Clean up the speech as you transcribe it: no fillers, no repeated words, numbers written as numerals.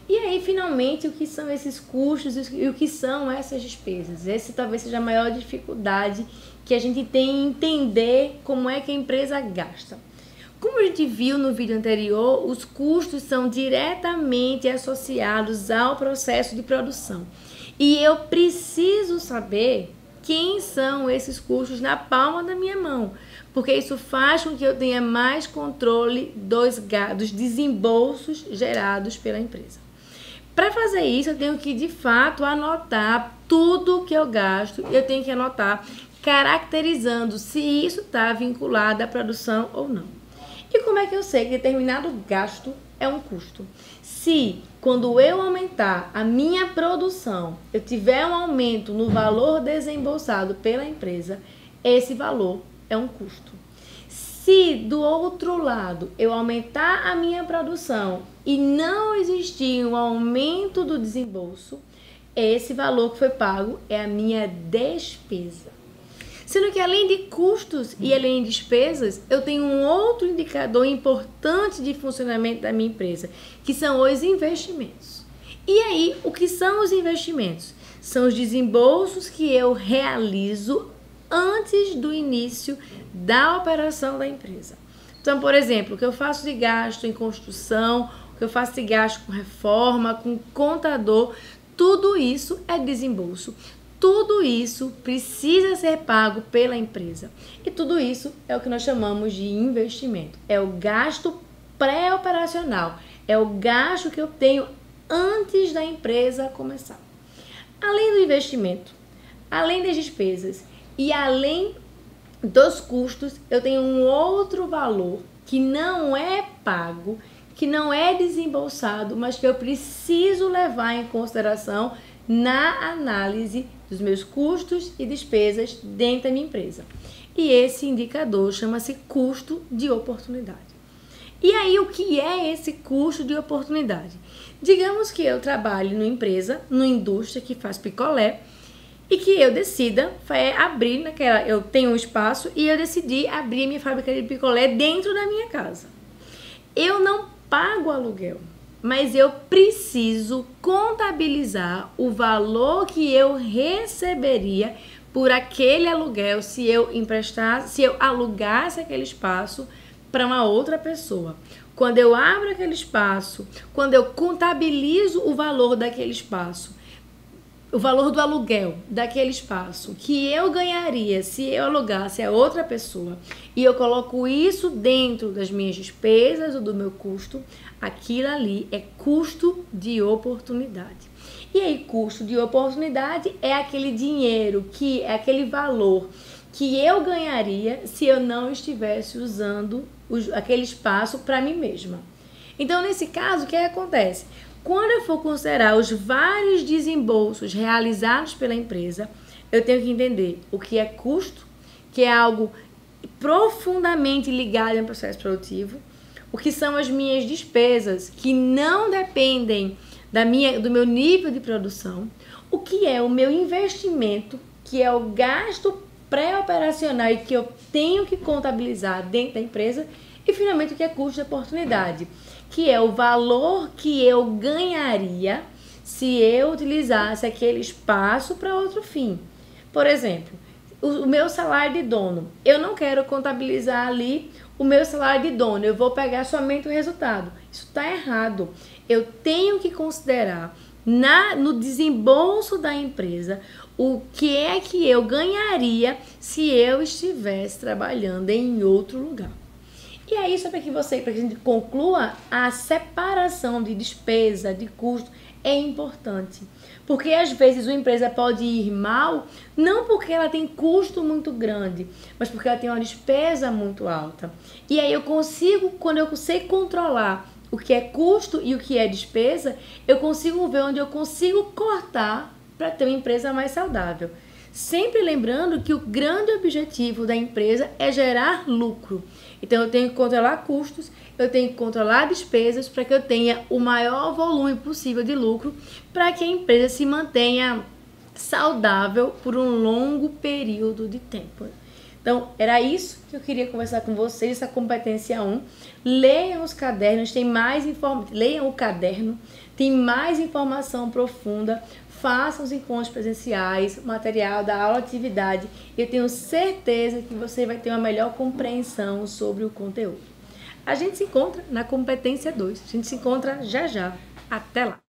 E aí, finalmente, o que são esses custos e o que são essas despesas? Essa talvez seja a maior dificuldade que a gente tem em entender como é que a empresa gasta. Como a gente viu no vídeo anterior, os custos são diretamente associados ao processo de produção. E eu preciso saber quem são esses custos na palma da minha mão, porque isso faz com que eu tenha mais controle dos desembolsos gerados pela empresa. Para fazer isso, eu tenho que, de fato, anotar tudo que eu gasto. Eu tenho que anotar caracterizando se isso está vinculado à produção ou não. E como é que eu sei que determinado gasto é um custo? Se, quando eu aumentar a minha produção, eu tiver um aumento no valor desembolsado pela empresa, esse valor é um custo. Se, do outro lado, eu aumentar a minha produção e não existir um aumento do desembolso, esse valor que foi pago é a minha despesa. Sendo que além de custos e além de despesas, eu tenho um outro indicador importante de funcionamento da minha empresa, que são os investimentos. E aí, o que são os investimentos? São os desembolsos que eu realizo antes do início da operação da empresa. Então, por exemplo, o que eu faço de gasto em construção, o que eu faço de gasto com reforma, com contador, tudo isso é desembolso. Tudo isso precisa ser pago pela empresa. E tudo isso é o que nós chamamos de investimento. É o gasto pré-operacional. É o gasto que eu tenho antes da empresa começar. Além do investimento, além das despesas e além dos custos, eu tenho um outro valor que não é pago, que não é desembolsado, mas que eu preciso levar em consideração na análise dos meus custos e despesas dentro da minha empresa. E esse indicador chama-se custo de oportunidade. E aí, o que é esse custo de oportunidade? Digamos que eu trabalhe numa empresa, numa indústria que faz picolé, e que eu decida abrir eu tenho um espaço e eu decidi abrir minha fábrica de picolé dentro da minha casa. Eu não pago aluguel, mas eu preciso contabilizar o valor que eu receberia por aquele aluguel se eu alugasse aquele espaço para uma outra pessoa. Quando eu abro aquele espaço, quando eu contabilizo o valor daquele espaço, o valor do aluguel daquele espaço que eu ganharia se eu alugasse a outra pessoa e eu coloco isso dentro das minhas despesas ou do meu custo, aquilo ali é custo de oportunidade. E aí, custo de oportunidade é aquele dinheiro, que é aquele valor que eu ganharia se eu não estivesse usando aquele espaço para mim mesma. Então, nesse caso, o que acontece? Quando eu for considerar os vários desembolsos realizados pela empresa, eu tenho que entender o que é custo, que é algo profundamente ligado ao processo produtivo, o que são as minhas despesas, que não dependem do meu nível de produção, o que é o meu investimento, que é o gasto pré-operacional e que eu tenho que contabilizar dentro da empresa, e finalmente o que é custo de oportunidade, que é o valor que eu ganharia se eu utilizasse aquele espaço para outro fim. Por exemplo, o meu salário de dono. Eu não quero contabilizar ali o meu salário de dono, eu vou pegar somente o resultado. Isso está errado. Eu tenho que considerar no desembolso da empresa o que é que eu ganharia se eu estivesse trabalhando em outro lugar. E aí, só para que a gente conclua, a separação de despesa, de custo, é importante. Porque às vezes uma empresa pode ir mal, não porque ela tem custo muito grande, mas porque ela tem uma despesa muito alta. E aí quando eu sei controlar o que é custo e o que é despesa, eu consigo ver onde eu consigo cortar para ter uma empresa mais saudável. Sempre lembrando que o grande objetivo da empresa é gerar lucro. Então, eu tenho que controlar custos, eu tenho que controlar despesas para que eu tenha o maior volume possível de lucro, para que a empresa se mantenha saudável por um longo período de tempo. Então, era isso que eu queria conversar com vocês, essa competência 1. Leiam os cadernos, tem mais informações. Leiam o caderno, tem mais informação profunda, façam os encontros presenciais, material da aula atividade. Eu tenho certeza que você vai ter uma melhor compreensão sobre o conteúdo. A gente se encontra na competência 2. A gente se encontra já já. Até lá!